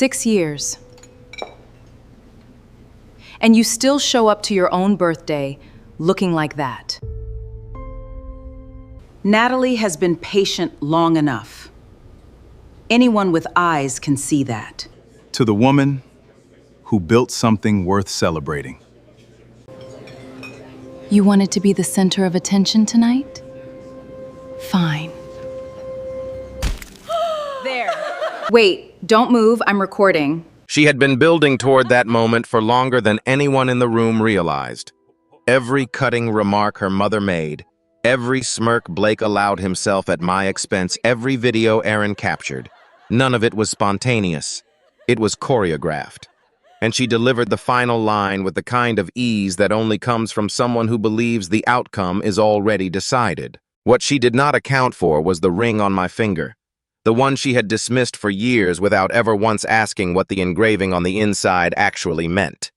6 years. And you still show up to your own birthday looking like that. Natalie has been patient long enough. Anyone with eyes can see that. To the woman who built something worth celebrating. You wanted to be the center of attention tonight? Fine. There. Wait, don't move, I'm recording. She had been building toward that moment for longer than anyone in the room realized. Every cutting remark her mother made, every smirk Blake allowed himself at my expense, every video Aaron captured, none of it was spontaneous. It was choreographed. And she delivered the final line with the kind of ease that only comes from someone who believes the outcome is already decided. What she did not account for was the ring on my finger, the one she had dismissed for years without ever once asking what the engraving on the inside actually meant.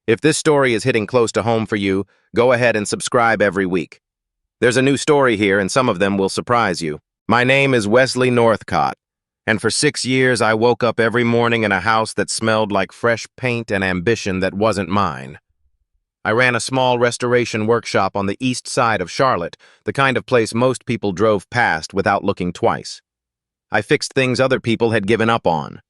If this story is hitting close to home for you, go ahead and subscribe every week. There's a new story here, and some of them will surprise you. My name is Wesley Northcott, and for 6 years I woke up every morning in a house that smelled like fresh paint and ambition that wasn't mine. I ran a small restoration workshop on the east side of Charlotte, the kind of place most people drove past without looking twice. I fixed things other people had given up on.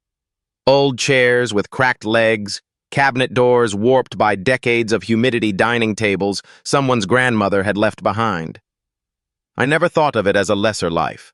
Old chairs with cracked legs, cabinet doors warped by decades of humidity dining tables someone's grandmother had left behind. I never thought of it as a lesser life.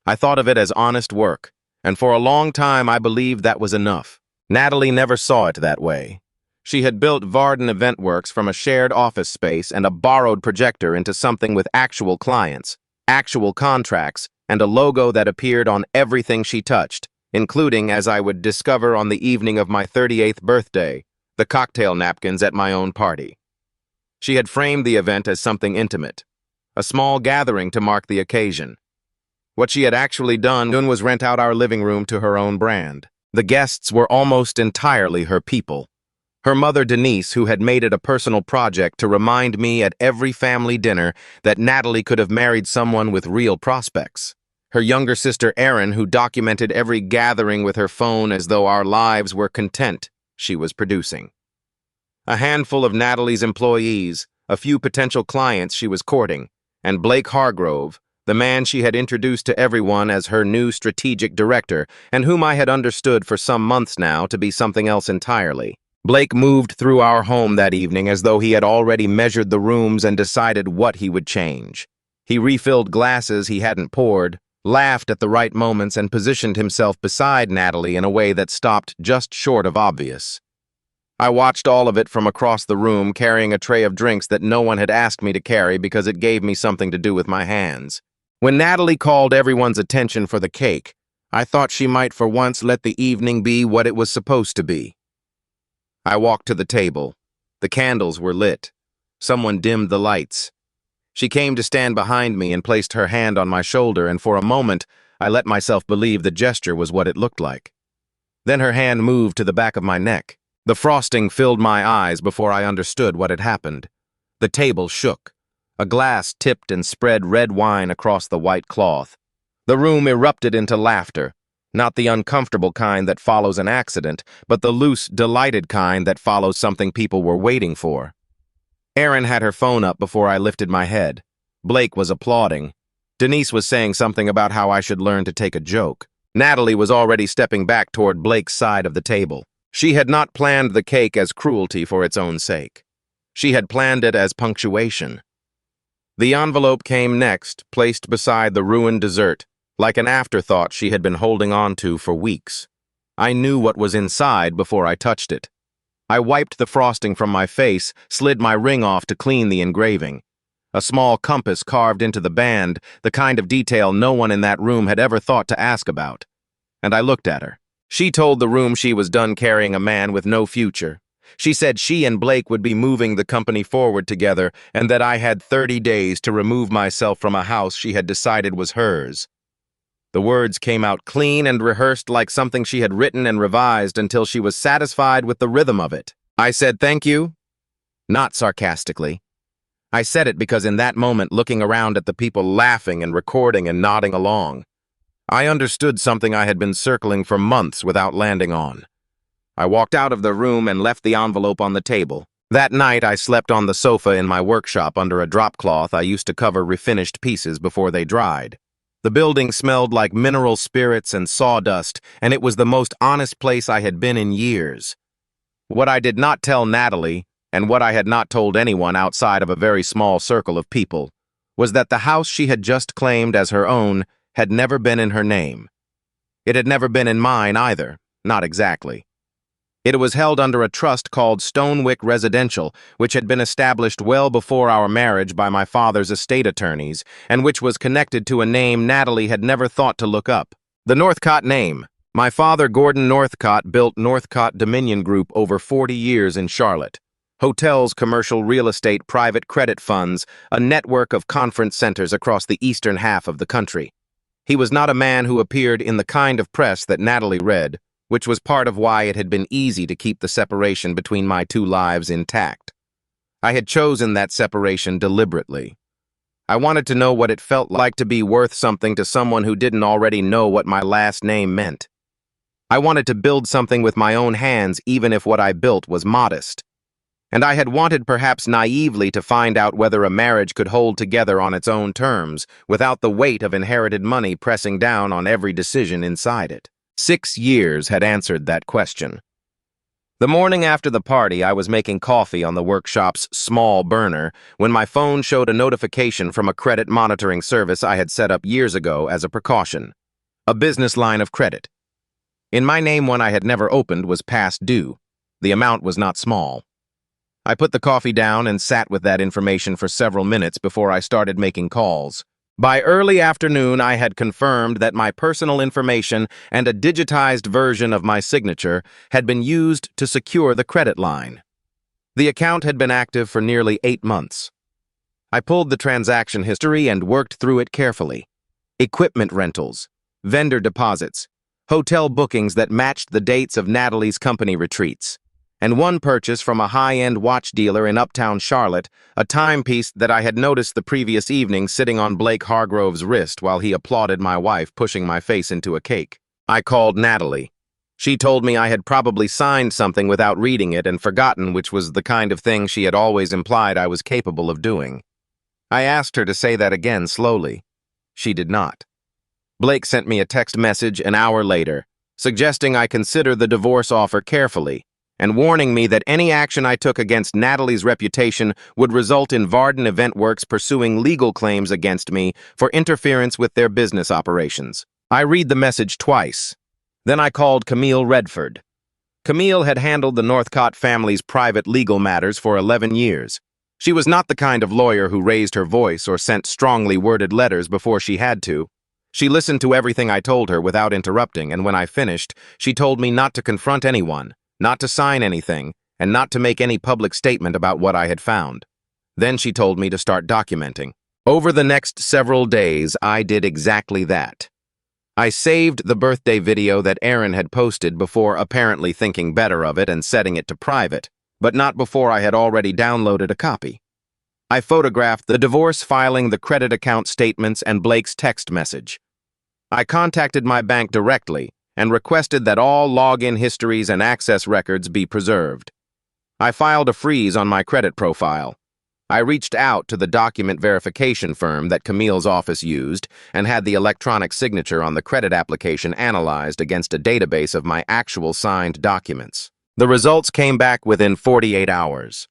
I thought of it as honest work, and for a long time I believed that was enough. Natalie never saw it that way. She had built Varden Eventworks from a shared office space and a borrowed projector into something with actual clients, actual contracts, and a logo that appeared on everything she touched, including, as I would discover on the evening of my 38th birthday, the cocktail napkins at my own party. She had framed the event as something intimate, a small gathering to mark the occasion. What she had actually done was rent out our living room to her own brand. The guests were almost entirely her people. Her mother Denise, who had made it a personal project to remind me at every family dinner that Natalie could have married someone with real prospects. Her younger sister Erin, who documented every gathering with her phone as though our lives were content she was producing. A handful of Natalie's employees, a few potential clients she was courting, and Blake Hargrove, the man she had introduced to everyone as her new strategic director, and whom I had understood for some months now to be something else entirely. Blake moved through our home that evening as though he had already measured the rooms and decided what he would change. He refilled glasses he hadn't poured, laughed at the right moments, and positioned himself beside Natalie in a way that stopped just short of obvious. I watched all of it from across the room, carrying a tray of drinks that no one had asked me to carry because it gave me something to do with my hands. When Natalie called everyone's attention for the cake, I thought she might for once let the evening be what it was supposed to be. I walked to the table. The candles were lit. Someone dimmed the lights. She came to stand behind me and placed her hand on my shoulder, and for a moment, I let myself believe the gesture was what it looked like. Then her hand moved to the back of my neck. The frosting filled my eyes before I understood what had happened. The table shook. A glass tipped and spread red wine across the white cloth. The room erupted into laughter. Not the uncomfortable kind that follows an accident, but the loose, delighted kind that follows something people were waiting for. Erin had her phone up before I lifted my head. Blake was applauding. Denise was saying something about how I should learn to take a joke. Natalie was already stepping back toward Blake's side of the table. She had not planned the cake as cruelty for its own sake. She had planned it as punctuation. The envelope came next, placed beside the ruined dessert, like an afterthought she had been holding on to for weeks. I knew what was inside before I touched it. I wiped the frosting from my face, slid my ring off to clean the engraving. A small compass carved into the band, the kind of detail no one in that room had ever thought to ask about. And I looked at her. She told the room she was done carrying a man with no future. She said she and Blake would be moving the company forward together, and that I had 30 days to remove myself from a house she had decided was hers. The words came out clean and rehearsed like something she had written and revised until she was satisfied with the rhythm of it. I said thank you, not sarcastically. I said it because in that moment, looking around at the people laughing and recording and nodding along, I understood something I had been circling for months without landing on. I walked out of the room and left the envelope on the table. That night, I slept on the sofa in my workshop under a drop cloth I used to cover refinished pieces before they dried. The building smelled like mineral spirits and sawdust, and it was the most honest place I had been in years. What I did not tell Natalie, and what I had not told anyone outside of a very small circle of people, was that the house she had just claimed as her own had never been in her name. It had never been in mine either, not exactly. It was held under a trust called Stonewick Residential, which had been established well before our marriage by my father's estate attorneys, and which was connected to a name Natalie had never thought to look up. The Northcott name. My father, Gordon Northcott, built Northcott Dominion Group over 40 years in Charlotte. Hotels, commercial real estate, private credit funds, a network of conference centers across the eastern half of the country. He was not a man who appeared in the kind of press that Natalie read, which was part of why it had been easy to keep the separation between my two lives intact. I had chosen that separation deliberately. I wanted to know what it felt like to be worth something to someone who didn't already know what my last name meant. I wanted to build something with my own hands, even if what I built was modest. And I had wanted perhaps naively to find out whether a marriage could hold together on its own terms, without the weight of inherited money pressing down on every decision inside it. 6 years had answered that question. The morning after the party, I was making coffee on the workshop's small burner when my phone showed a notification from a credit monitoring service I had set up years ago as a precaution. A business line of credit. In my name, one I had never opened was past due. The amount was not small. I put the coffee down and sat with that information for several minutes before I started making calls. By early afternoon, I had confirmed that my personal information and a digitized version of my signature had been used to secure the credit line. The account had been active for nearly 8 months. I pulled the transaction history and worked through it carefully. Equipment rentals, vendor deposits, hotel bookings that matched the dates of Natalie's company retreats, and one purchase from a high-end watch dealer in uptown Charlotte, a timepiece that I had noticed the previous evening sitting on Blake Hargrove's wrist while he applauded my wife pushing my face into a cake. I called Natalie. She told me I had probably signed something without reading it and forgotten, which was the kind of thing she had always implied I was capable of doing. I asked her to say that again slowly. She did not. Blake sent me a text message an hour later, suggesting I consider the divorce offer carefully, and warning me that any action I took against Natalie's reputation would result in Varden Event Works pursuing legal claims against me for interference with their business operations. I read the message twice. Then I called Camille Redford. Camille had handled the Northcott family's private legal matters for 11 years. She was not the kind of lawyer who raised her voice or sent strongly worded letters before she had to. She listened to everything I told her without interrupting, and when I finished, she told me not to confront anyone, not to sign anything, and not to make any public statement about what I had found. Then she told me to start documenting. Over the next several days, I did exactly that. I saved the birthday video that Aaron had posted before apparently thinking better of it and setting it to private, but not before I had already downloaded a copy. I photographed the divorce filing, the credit account statements, and Blake's text message. I contacted my bank directly and requested that all login histories and access records be preserved. I filed a freeze on my credit profile. I reached out to the document verification firm that Camille's office used and had the electronic signature on the credit application analyzed against a database of my actual signed documents. The results came back within 48 hours.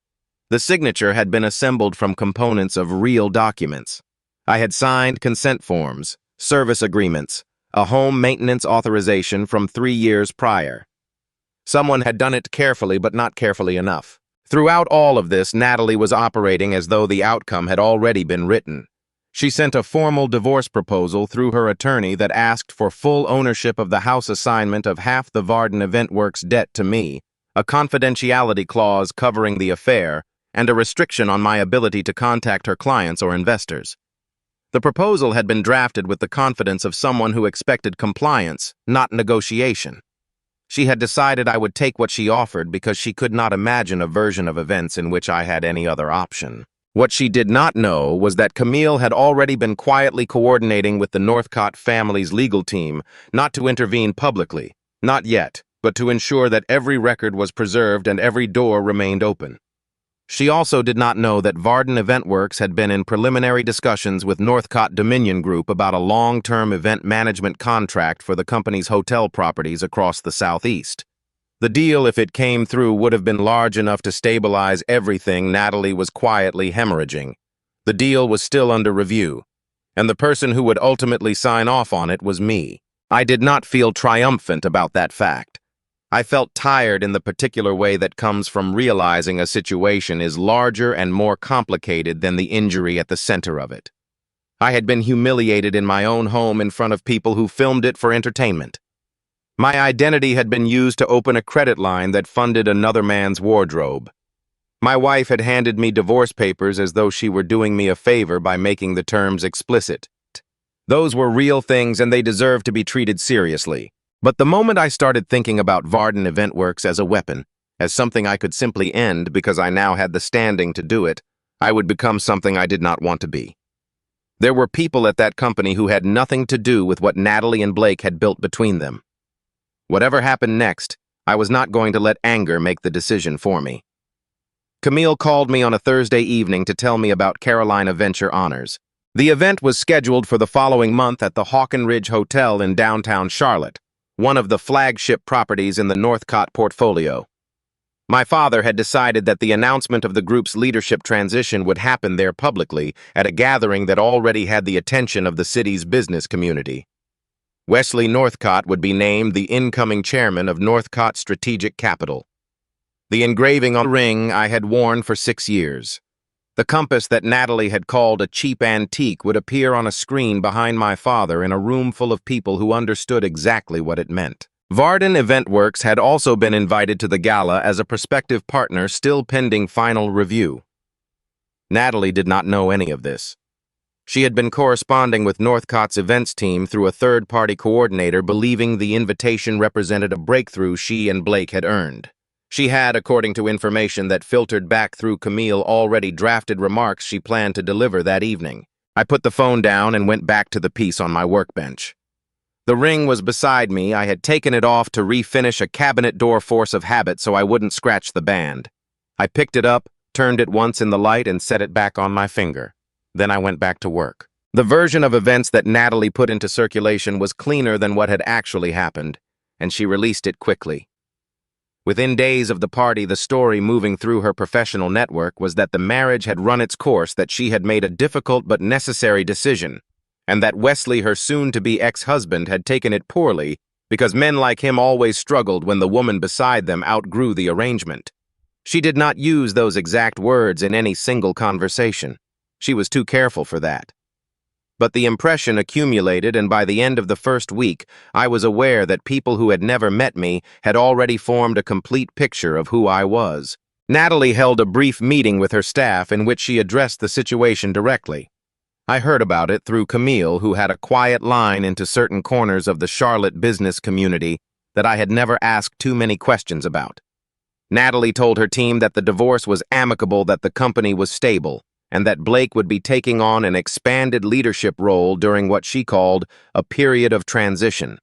The signature had been assembled from components of real documents. I had signed consent forms, service agreements, a home maintenance authorization from 3 years prior. Someone had done it carefully, but not carefully enough. Throughout all of this, Natalie was operating as though the outcome had already been written. She sent a formal divorce proposal through her attorney that asked for full ownership of the house assignment of half the Varden Event Works debt to me, a confidentiality clause covering the affair, and a restriction on my ability to contact her clients or investors. The proposal had been drafted with the confidence of someone who expected compliance, not negotiation. She had decided I would take what she offered because she could not imagine a version of events in which I had any other option. What she did not know was that Camille had already been quietly coordinating with the Northcott family's legal team not to intervene publicly, not yet, but to ensure that every record was preserved and every door remained open. She also did not know that Varden EventWorks had been in preliminary discussions with Northcott Dominion Group about a long-term event management contract for the company's hotel properties across the Southeast. The deal, if it came through, would have been large enough to stabilize everything Natalie was quietly hemorrhaging. The deal was still under review, and the person who would ultimately sign off on it was me. I did not feel triumphant about that fact. I felt tired in the particular way that comes from realizing a situation is larger and more complicated than the injury at the center of it. I had been humiliated in my own home in front of people who filmed it for entertainment. My identity had been used to open a credit line that funded another man's wardrobe. My wife had handed me divorce papers as though she were doing me a favor by making the terms explicit. Those were real things and they deserved to be treated seriously. But the moment I started thinking about Varden EventWorks as a weapon, as something I could simply end because I now had the standing to do it, I would become something I did not want to be. There were people at that company who had nothing to do with what Natalie and Blake had built between them. Whatever happened next, I was not going to let anger make the decision for me. Camille called me on a Thursday evening to tell me about Carolina Venture Honors. The event was scheduled for the following month at the Hawken Ridge Hotel in downtown Charlotte, one of the flagship properties in the Northcott portfolio. My father had decided that the announcement of the group's leadership transition would happen there publicly at a gathering that already had the attention of the city's business community. Wesley Northcott would be named the incoming chairman of Northcott Strategic Capital. The engraving on the ring I had worn for 6 years. The compass that Natalie had called a cheap antique would appear on a screen behind my father in a room full of people who understood exactly what it meant. Varden EventWorks had also been invited to the gala as a prospective partner still pending final review. Natalie did not know any of this. She had been corresponding with Northcott's events team through a third-party coordinator, believing the invitation represented a breakthrough she and Blake had earned. She had, according to information that filtered back through Camille, already drafted remarks she planned to deliver that evening. I put the phone down and went back to the piece on my workbench. The ring was beside me. I had taken it off to refinish a cabinet door force of habit so I wouldn't scratch the band. I picked it up, turned it once in the light, and set it back on my finger. Then I went back to work. The version of events that Natalie put into circulation was cleaner than what had actually happened, and she released it quickly. Within days of the party, the story moving through her professional network was that the marriage had run its course, that she had made a difficult but necessary decision, and that Wesley, her soon-to-be ex-husband, had taken it poorly because men like him always struggled when the woman beside them outgrew the arrangement. She did not use those exact words in any single conversation. She was too careful for that. But the impression accumulated, and by the end of the first week, I was aware that people who had never met me had already formed a complete picture of who I was. Natalie held a brief meeting with her staff in which she addressed the situation directly. I heard about it through Camille, who had a quiet line into certain corners of the Charlotte business community that I had never asked too many questions about. Natalie told her team that the divorce was amicable, that the company was stable, and that Blake would be taking on an expanded leadership role during what she called a period of transition.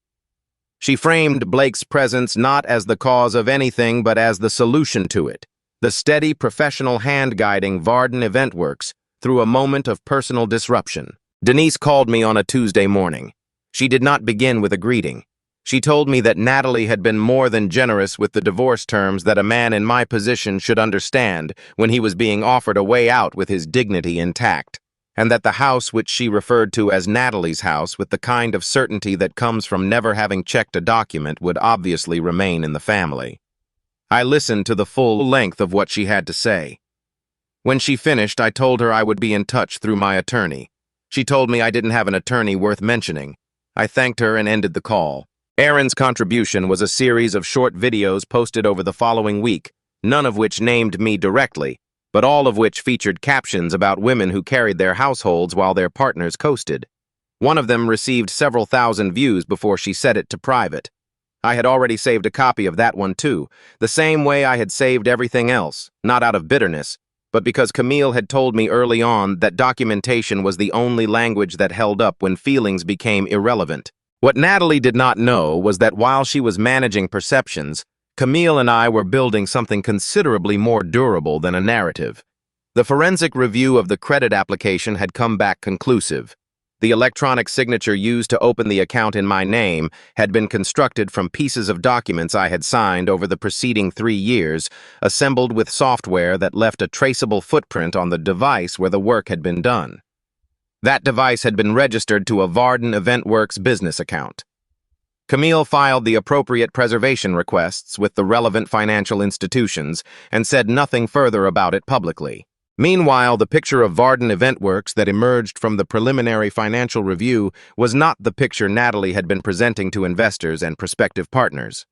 She framed Blake's presence not as the cause of anything, but as the solution to it, the steady professional hand guiding Varden EventWorks through a moment of personal disruption. Denise called me on a Tuesday morning. She did not begin with a greeting. She told me that Natalie had been more than generous with the divorce terms that a man in my position should understand when he was being offered a way out with his dignity intact, and that the house, which she referred to as Natalie's house, with the kind of certainty that comes from never having checked a document, would obviously remain in the family. I listened to the full length of what she had to say. When she finished, I told her I would be in touch through my attorney. She told me I didn't have an attorney worth mentioning. I thanked her and ended the call. Aaron's contribution was a series of short videos posted over the following week, none of which named me directly, but all of which featured captions about women who carried their households while their partners coasted. One of them received several thousand views before she set it to private. I had already saved a copy of that one too, the same way I had saved everything else, not out of bitterness, but because Camille had told me early on that documentation was the only language that held up when feelings became irrelevant. What Natalie did not know was that while she was managing perceptions, Camille and I were building something considerably more durable than a narrative. The forensic review of the credit application had come back conclusive. The electronic signature used to open the account in my name had been constructed from pieces of documents I had signed over the preceding 3 years, assembled with software that left a traceable footprint on the device where the work had been done. That device had been registered to a Varden EventWorks business account. Camille filed the appropriate preservation requests with the relevant financial institutions and said nothing further about it publicly. Meanwhile, the picture of Varden EventWorks that emerged from the preliminary financial review was not the picture Natalie had been presenting to investors and prospective partners.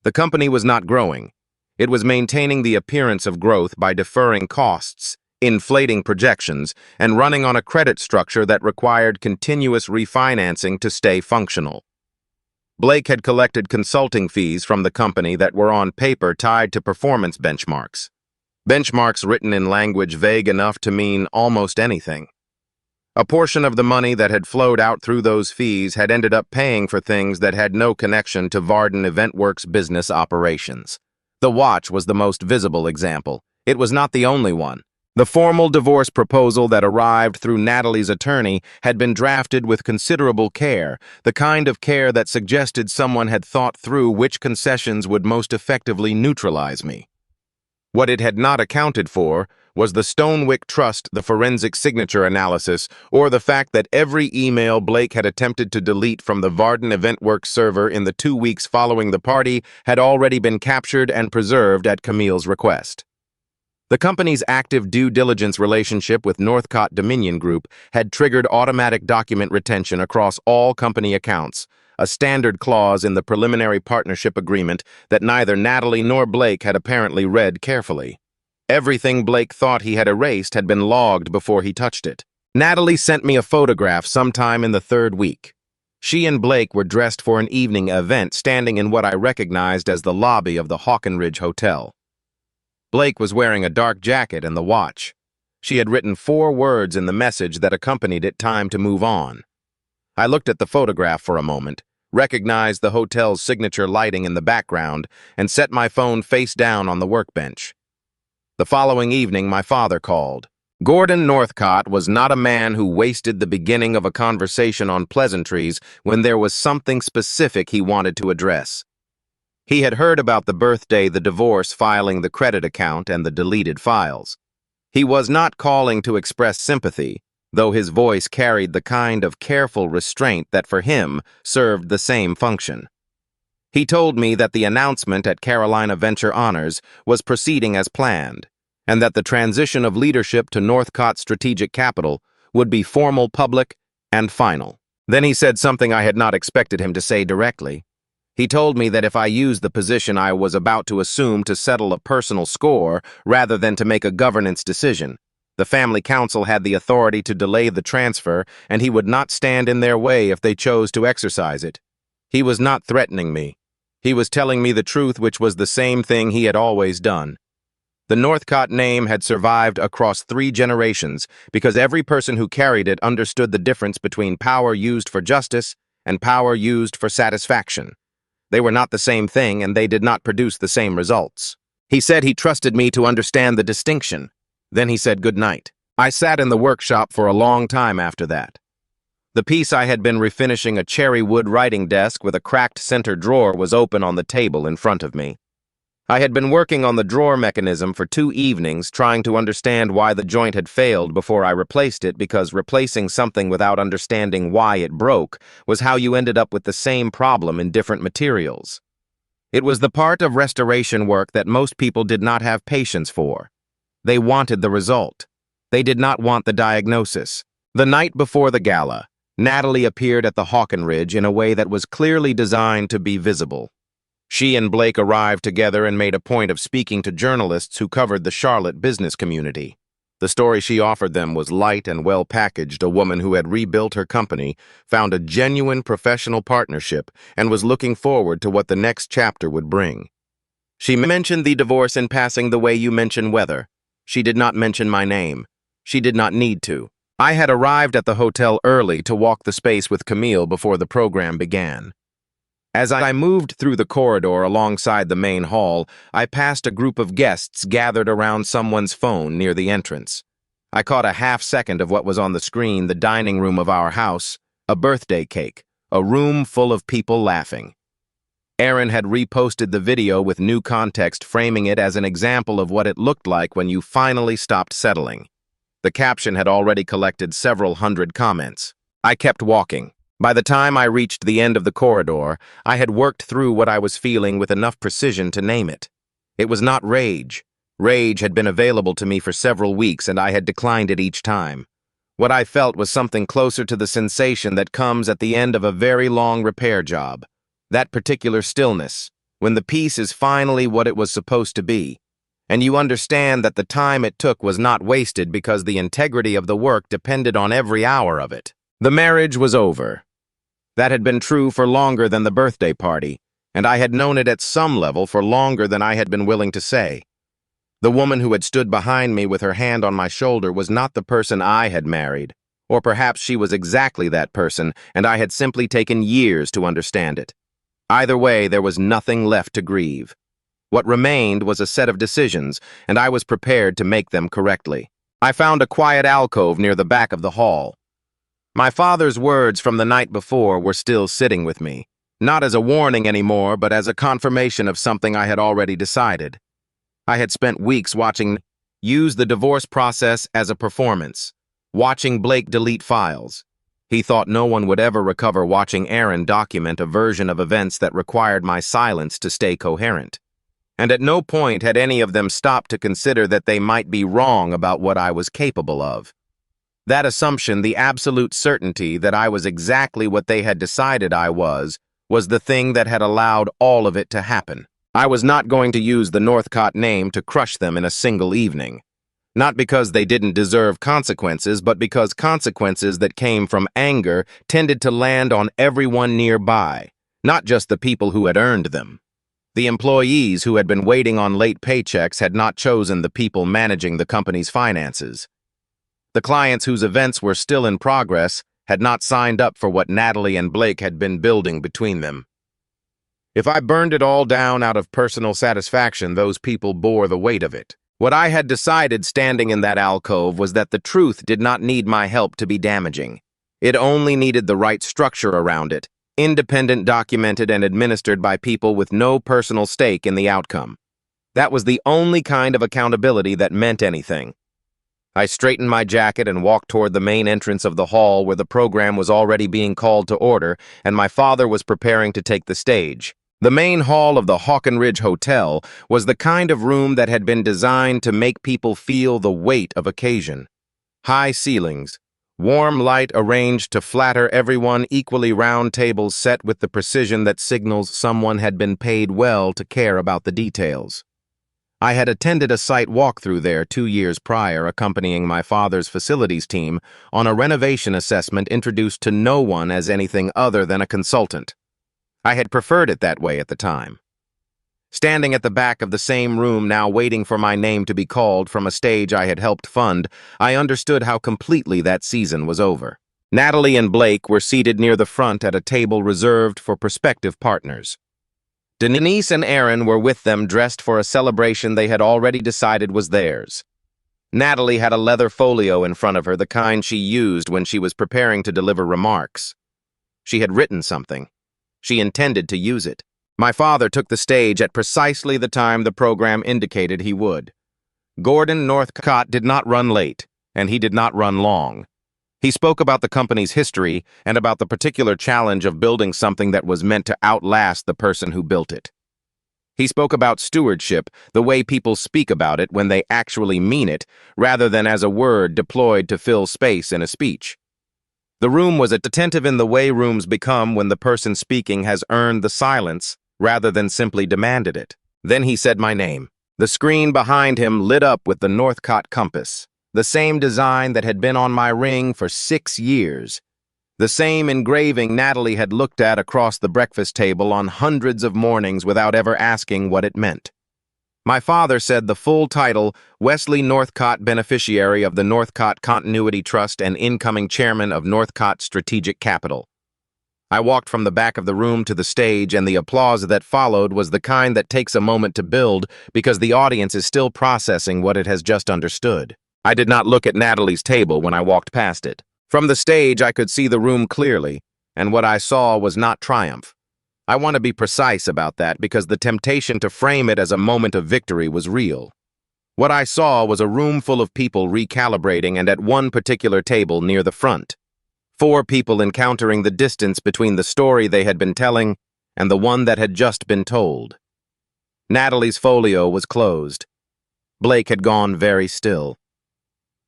The company was not growing. It was maintaining the appearance of growth by deferring costs, inflating projections, and running on a credit structure that required continuous refinancing to stay functional. Blake had collected consulting fees from the company that were on paper tied to performance benchmarks. Benchmarks written in language vague enough to mean almost anything. A portion of the money that had flowed out through those fees had ended up paying for things that had no connection to Varden EventWorks business operations. The watch was the most visible example. It was not the only one. The formal divorce proposal that arrived through Natalie's attorney had been drafted with considerable care, the kind of care that suggested someone had thought through which concessions would most effectively neutralize me. What it had not accounted for was the Stonewick Trust, the forensic signature analysis, or the fact that every email Blake had attempted to delete from the Varden EventWorks server in the 2 weeks following the party had already been captured and preserved at Camille's request. The company's active due diligence relationship with Northcott Dominion Group had triggered automatic document retention across all company accounts, a standard clause in the preliminary partnership agreement that neither Natalie nor Blake had apparently read carefully. Everything Blake thought he had erased had been logged before he touched it. Natalie sent me a photograph sometime in the 3rd week. She and Blake were dressed for an evening event, standing in what I recognized as the lobby of the Hawkenridge Hotel. Blake was wearing a dark jacket and the watch. She had written 4 words in the message that accompanied it: time to move on. I looked at the photograph for a moment, recognized the hotel's signature lighting in the background, and set my phone face down on the workbench. The following evening, my father called. Gordon Northcott was not a man who wasted the beginning of a conversation on pleasantries when there was something specific he wanted to address. He had heard about the birthday, the divorce, filing the credit account, and the deleted files. He was not calling to express sympathy, though his voice carried the kind of careful restraint that for him served the same function. He told me that the announcement at Carolina Venture Honors was proceeding as planned, and that the transition of leadership to Northcott Strategic Capital would be formal, public, and final. Then he said something I had not expected him to say directly. He told me that if I used the position I was about to assume to settle a personal score rather than to make a governance decision, the family council had the authority to delay the transfer, and he would not stand in their way if they chose to exercise it. He was not threatening me. He was telling me the truth, which was the same thing he had always done. The Northcott name had survived across 3 generations because every person who carried it understood the difference between power used for justice and power used for satisfaction. They were not the same thing, and they did not produce the same results. He said he trusted me to understand the distinction. Then he said good night. I sat in the workshop for a long time after that. The piece I had been refinishing, a cherry wood writing desk with a cracked center drawer, was open on the table in front of me. I had been working on the drawer mechanism for 2 evenings, trying to understand why the joint had failed before I replaced it, because replacing something without understanding why it broke was how you ended up with the same problem in different materials. It was the part of restoration work that most people did not have patience for. They wanted the result. They did not want the diagnosis. The night before the gala, Natalie appeared at the Hawkenridge in a way that was clearly designed to be visible. She and Blake arrived together and made a point of speaking to journalists who covered the Charlotte business community. The story she offered them was light and well packaged: a woman who had rebuilt her company, found a genuine professional partnership, and was looking forward to what the next chapter would bring. She mentioned the divorce in passing the way you mention weather. She did not mention my name. She did not need to. I had arrived at the hotel early to walk the space with Camille before the program began. As I moved through the corridor alongside the main hall, I passed a group of guests gathered around someone's phone near the entrance. I caught a half-second of what was on the screen, the dining room of our house, a birthday cake, a room full of people laughing. Aaron had reposted the video with new context, framing it as an example of what it looked like when you finally stopped settling. The caption had already collected several hundred comments. I kept walking. By the time I reached the end of the corridor, I had worked through what I was feeling with enough precision to name it. It was not rage. Rage had been available to me for several weeks, and I had declined it each time. What I felt was something closer to the sensation that comes at the end of a very long repair job. That particular stillness, when the piece is finally what it was supposed to be, and you understand that the time it took was not wasted because the integrity of the work depended on every hour of it. The marriage was over. That had been true for longer than the birthday party, and I had known it at some level for longer than I had been willing to say. The woman who had stood behind me with her hand on my shoulder was not the person I had married, or perhaps she was exactly that person, and I had simply taken years to understand it. Either way, there was nothing left to grieve. What remained was a set of decisions, and I was prepared to make them correctly. I found a quiet alcove near the back of the hall. My father's words from the night before were still sitting with me, not as a warning anymore, but as a confirmation of something I had already decided. I had spent weeks watching use the divorce process as a performance, watching Blake delete files. He thought no one would ever recover watching Aaron document a version of events that required my silence to stay coherent. And at no point had any of them stopped to consider that they might be wrong about what I was capable of. That assumption, the absolute certainty that I was exactly what they had decided I was the thing that had allowed all of it to happen. I was not going to use the Northcott name to crush them in a single evening. Not because they didn't deserve consequences, but because consequences that came from anger tended to land on everyone nearby, not just the people who had earned them. The employees who had been waiting on late paychecks had not chosen the people managing the company's finances. The clients whose events were still in progress had not signed up for what Natalie and Blake had been building between them. If I burned it all down out of personal satisfaction, those people bore the weight of it. What I had decided standing in that alcove was that the truth did not need my help to be damaging. It only needed the right structure around it, independent, documented, and administered by people with no personal stake in the outcome. That was the only kind of accountability that meant anything. I straightened my jacket and walked toward the main entrance of the hall where the program was already being called to order and my father was preparing to take the stage. The main hall of the Hawkenridge Hotel was the kind of room that had been designed to make people feel the weight of occasion. High ceilings, warm light arranged to flatter everyone, equally round tables set with the precision that signals someone had been paid well to care about the details. I had attended a site walkthrough there 2 years prior, accompanying my father's facilities team on a renovation assessment introduced to no one as anything other than a consultant. I had preferred it that way at the time. Standing at the back of the same room now waiting for my name to be called from a stage I had helped fund, I understood how completely that season was over. Natalie and Blake were seated near the front at a table reserved for prospective partners. Denise and Aaron were with them, dressed for a celebration they had already decided was theirs. Natalie had a leather folio in front of her, the kind she used when she was preparing to deliver remarks. She had written something. She intended to use it. My father took the stage at precisely the time the program indicated he would. Gordon Northcott did not run late, and he did not run long. He spoke about the company's history and about the particular challenge of building something that was meant to outlast the person who built it. He spoke about stewardship, the way people speak about it when they actually mean it, rather than as a word deployed to fill space in a speech. The room was attentive in the way rooms become when the person speaking has earned the silence rather than simply demanded it. Then he said my name. The screen behind him lit up with the Northcott compass, the same design that had been on my ring for 6 years, the same engraving Natalie had looked at across the breakfast table on hundreds of mornings without ever asking what it meant. My father said the full title, Wesley Northcott, beneficiary of the Northcott Continuity Trust and incoming chairman of Northcott Strategic Capital. I walked from the back of the room to the stage, and the applause that followed was the kind that takes a moment to build because the audience is still processing what it has just understood. I did not look at Natalie's table when I walked past it. From the stage, I could see the room clearly, and what I saw was not triumph. I want to be precise about that because the temptation to frame it as a moment of victory was real. What I saw was a room full of people recalibrating, and at one particular table near the front, 4 people encountering the distance between the story they had been telling and the one that had just been told. Natalie's folio was closed. Blake had gone very still.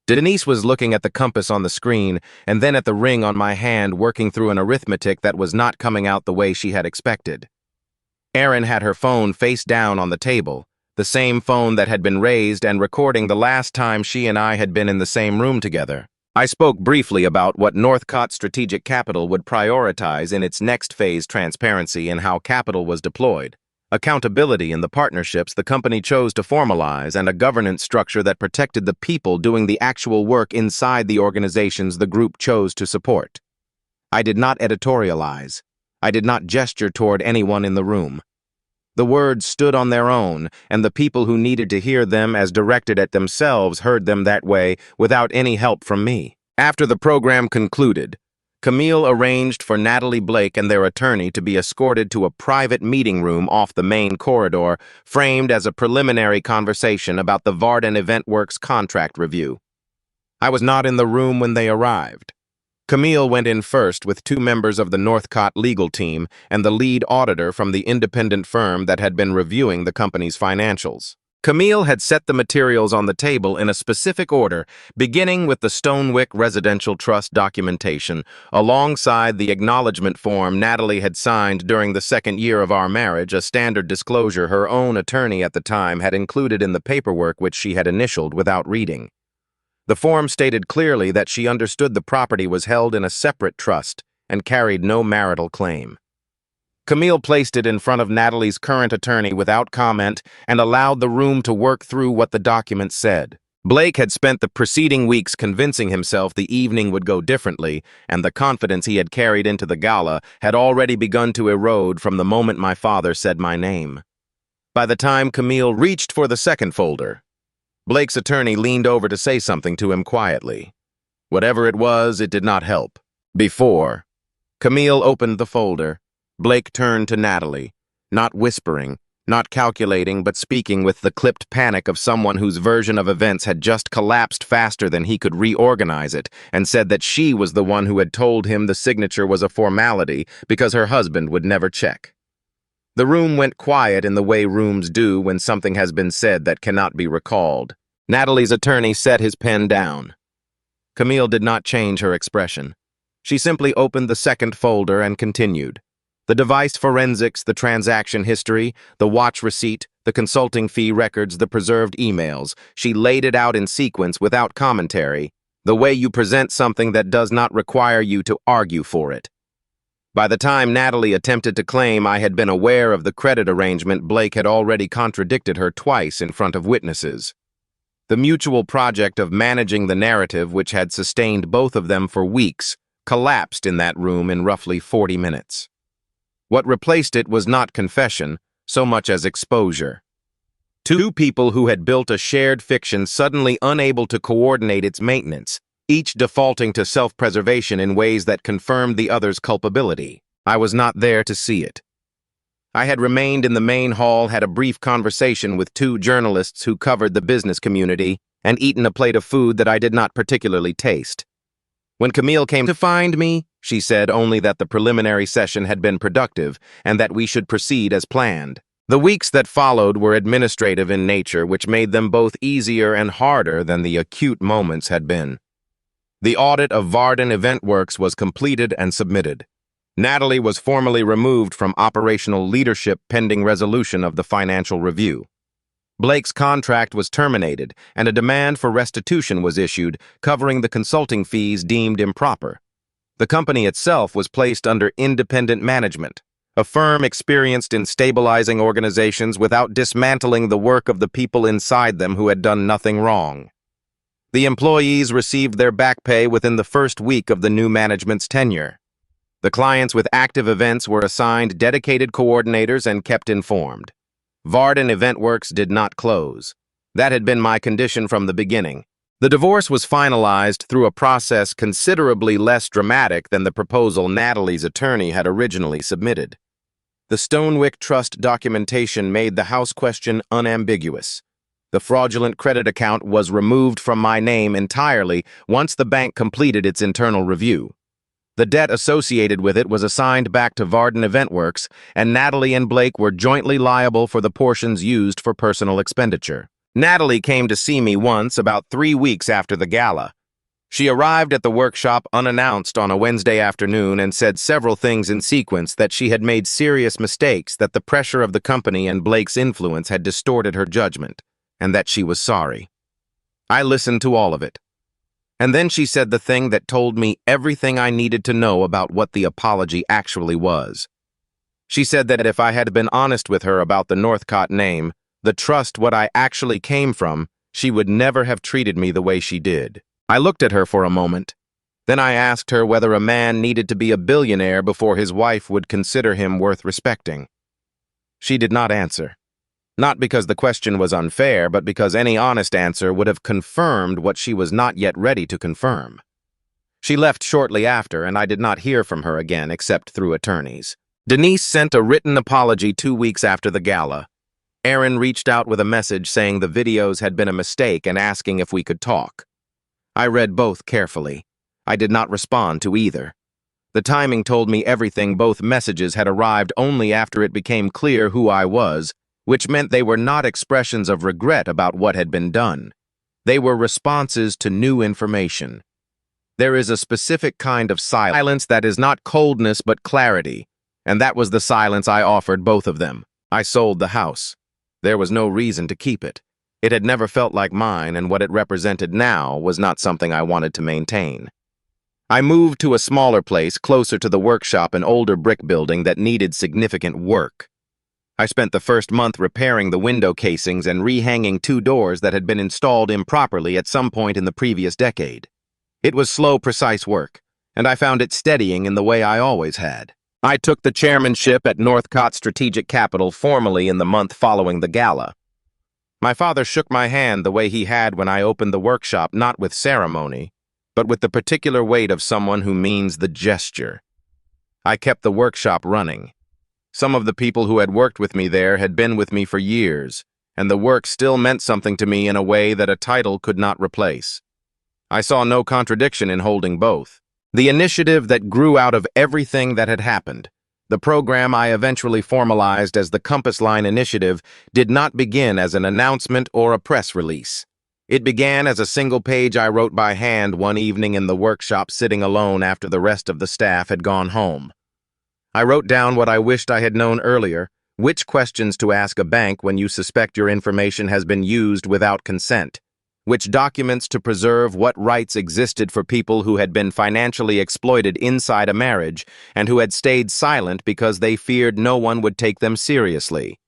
Denise was looking at the compass on the screen and then at the ring on my hand, working through an arithmetic that was not coming out the way she had expected. Erin had her phone face down on the table, the same phone that had been raised and recording the last time she and I had been in the same room together. I spoke briefly about what Northcott Strategic Capital would prioritize in its next phase: transparency and how capital was deployed, accountability in the partnerships the company chose to formalize, and a governance structure that protected the people doing the actual work inside the organizations the group chose to support. I did not editorialize. I did not gesture toward anyone in the room. The words stood on their own, and the people who needed to hear them as directed at themselves heard them that way without any help from me. After the program concluded, Camille arranged for Natalie Blake and their attorney to be escorted to a private meeting room off the main corridor, framed as a preliminary conversation about the Varden EventWorks contract review. I was not in the room when they arrived. Camille went in first with 2 members of the Northcott legal team and the lead auditor from the independent firm that had been reviewing the company's financials. Camille had set the materials on the table in a specific order, beginning with the Stonewick Residential Trust documentation, alongside the acknowledgement form Natalie had signed during the 2nd year of our marriage, a standard disclosure her own attorney at the time had included in the paperwork which she had initialed without reading. The form stated clearly that she understood the property was held in a separate trust and carried no marital claim. Camille placed it in front of Natalie's current attorney without comment and allowed the room to work through what the document said. Blake had spent the preceding weeks convincing himself the evening would go differently, and the confidence he had carried into the gala had already begun to erode from the moment my father said my name. By the time Camille reached for the second folder, Blake's attorney leaned over to say something to him quietly. Whatever it was, it did not help. Before Camille opened the folder, Blake turned to Natalie, not whispering, not calculating, but speaking with the clipped panic of someone whose version of events had just collapsed faster than he could reorganize it, and said that she was the one who had told him the signature was a formality because her husband would never check. The room went quiet in the way rooms do when something has been said that cannot be recalled. Natalie's attorney set his pen down. Camille did not change her expression. She simply opened the second folder and continued. The device forensics, the transaction history, the watch receipt, the consulting fee records, the preserved emails. She laid it out in sequence without commentary, the way you present something that does not require you to argue for it. By the time Natalie attempted to claim I had been aware of the credit arrangement, Blake had already contradicted her twice in front of witnesses. The mutual project of managing the narrative, which had sustained both of them for weeks, collapsed in that room in roughly 40 minutes. What replaced it was not confession, so much as exposure. 2 people who had built a shared fiction suddenly unable to coordinate its maintenance, each defaulting to self-preservation in ways that confirmed the other's culpability. I was not there to see it. I had remained in the main hall, had a brief conversation with 2 journalists who covered the business community, and eaten a plate of food that I did not particularly taste. When Camille came to find me, she said only that the preliminary session had been productive and that we should proceed as planned. The weeks that followed were administrative in nature, which made them both easier and harder than the acute moments had been. The audit of Varden EventWorks was completed and submitted. Natalie was formally removed from operational leadership pending resolution of the financial review. Blake's contract was terminated, and a demand for restitution was issued, covering the consulting fees deemed improper. The company itself was placed under independent management. a firm experienced in stabilizing organizations without dismantling the work of the people inside them who had done nothing wrong. The employees received their back pay within the first week of the new management's tenure. The clients with active events were assigned dedicated coordinators and kept informed. Varden EventWorks did not close. That had been my condition from the beginning. The divorce was finalized through a process considerably less dramatic than the proposal Natalie's attorney had originally submitted. The Stonewick Trust documentation made the house question unambiguous. The fraudulent credit account was removed from my name entirely once the bank completed its internal review. The debt associated with it was assigned back to Varden EventWorks, and Natalie and Blake were jointly liable for the portions used for personal expenditure. Natalie came to see me once about 3 weeks after the gala. She arrived at the workshop unannounced on a Wednesday afternoon and said several things in sequence that she had made serious mistakes, that the pressure of the company and Blake's influence had distorted her judgment, and that she was sorry. I listened to all of it. And then she said the thing that told me everything I needed to know about what the apology actually was. She said that if I had been honest with her about the Northcott name, the trust what I actually came from, she would never have treated me the way she did. I looked at her for a moment. Then I asked her whether a man needed to be a billionaire before his wife would consider him worth respecting. She did not answer. Not because the question was unfair, but because any honest answer would have confirmed what she was not yet ready to confirm. She left shortly after, and I did not hear from her again except through attorneys. Denise sent a written apology 2 weeks after the gala. Aaron reached out with a message saying the videos had been a mistake and asking if we could talk. I read both carefully. I did not respond to either. The timing told me everything. Both messages had arrived only after it became clear who I was, which meant they were not expressions of regret about what had been done. They were responses to new information. There is a specific kind of silence that is not coldness but clarity, and that was the silence I offered both of them. I sold the house. There was no reason to keep it. It had never felt like mine, and what it represented now was not something I wanted to maintain. I moved to a smaller place closer to the workshop, an older brick building that needed significant work. I spent the first month repairing the window casings and rehanging 2 doors that had been installed improperly at some point in the previous decade. It was slow, precise work, and I found it steadying in the way I always had. I took the chairmanship at Northcott Strategic Capital formally in the month following the gala. My father shook my hand the way he had when I opened the workshop, not with ceremony, but with the particular weight of someone who means the gesture. I kept the workshop running. Some of the people who had worked with me there had been with me for years, and the work still meant something to me in a way that a title could not replace. I saw no contradiction in holding both. The initiative that grew out of everything that had happened, the program I eventually formalized as the Compass Line Initiative, did not begin as an announcement or a press release. It began as a single page I wrote by hand one evening in the workshop, sitting alone after the rest of the staff had gone home. I wrote down what I wished I had known earlier: which questions to ask a bank when you suspect your information has been used without consent, which documents to preserve, what rights existed for people who had been financially exploited inside a marriage and who had stayed silent because they feared no one would take them seriously.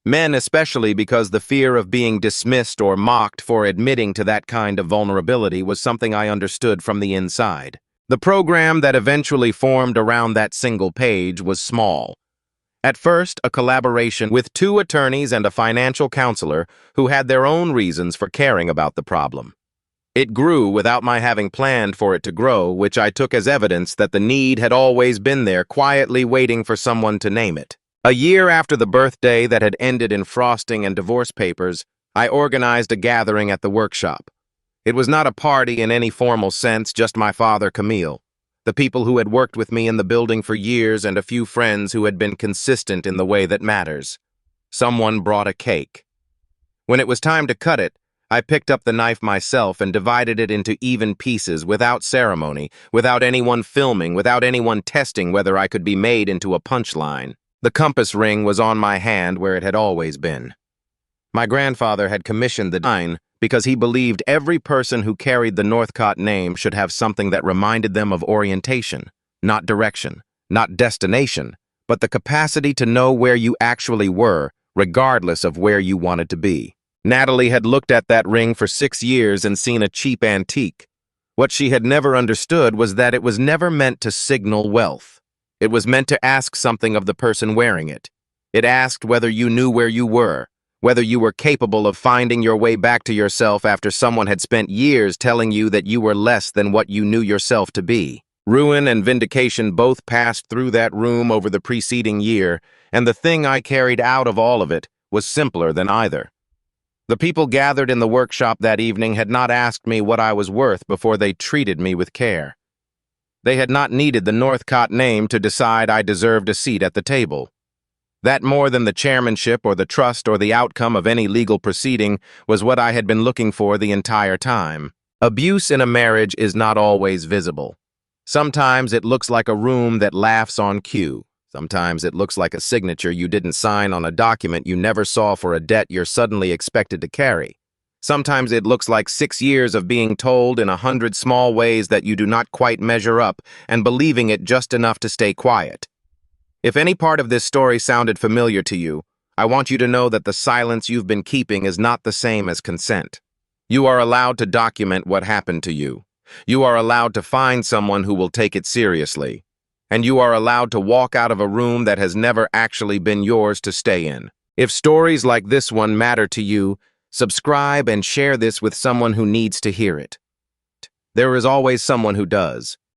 Men especially, because the fear of being dismissed or mocked for admitting to that kind of vulnerability was something I understood from the inside. The program that eventually formed around that single page was small. At first, a collaboration with 2 attorneys and a financial counselor who had their own reasons for caring about the problem. It grew without my having planned for it to grow, which I took as evidence that the need had always been there, quietly waiting for someone to name it. A year after the birthday that had ended in frosting and divorce papers, I organized a gathering at the workshop. It was not a party in any formal sense, just my father, Camille, the people who had worked with me in the building for years, and a few friends who had been consistent in the way that matters. Someone brought a cake. When it was time to cut it, I picked up the knife myself and divided it into even pieces without ceremony, without anyone filming, without anyone testing whether I could be made into a punchline. The compass ring was on my hand where it had always been. My grandfather had commissioned the design because he believed every person who carried the Northcott name should have something that reminded them of orientation, not direction, not destination, but the capacity to know where you actually were, regardless of where you wanted to be. Natalie had looked at that ring for 6 years and seen a cheap antique. What she had never understood was that it was never meant to signal wealth. It was meant to ask something of the person wearing it. It asked whether you knew where you were, whether you were capable of finding your way back to yourself after someone had spent years telling you that you were less than what you knew yourself to be. Ruin and vindication both passed through that room over the preceding year, and the thing I carried out of all of it was simpler than either. The people gathered in the workshop that evening had not asked me what I was worth before they treated me with care. They had not needed the Northcott name to decide I deserved a seat at the table. That more than the chairmanship or the trust or the outcome of any legal proceeding was what I had been looking for the entire time. Abuse in a marriage is not always visible. Sometimes it looks like a room that laughs on cue. Sometimes it looks like a signature you didn't sign on a document you never saw for a debt you're suddenly expected to carry. Sometimes it looks like 6 years of being told in 100 small ways that you do not quite measure up and believing it just enough to stay quiet. If any part of this story sounded familiar to you, I want you to know that the silence you've been keeping is not the same as consent. You are allowed to document what happened to you. You are allowed to find someone who will take it seriously. And you are allowed to walk out of a room that has never actually been yours to stay in. If stories like this one matter to you, subscribe and share this with someone who needs to hear it. There is always someone who does.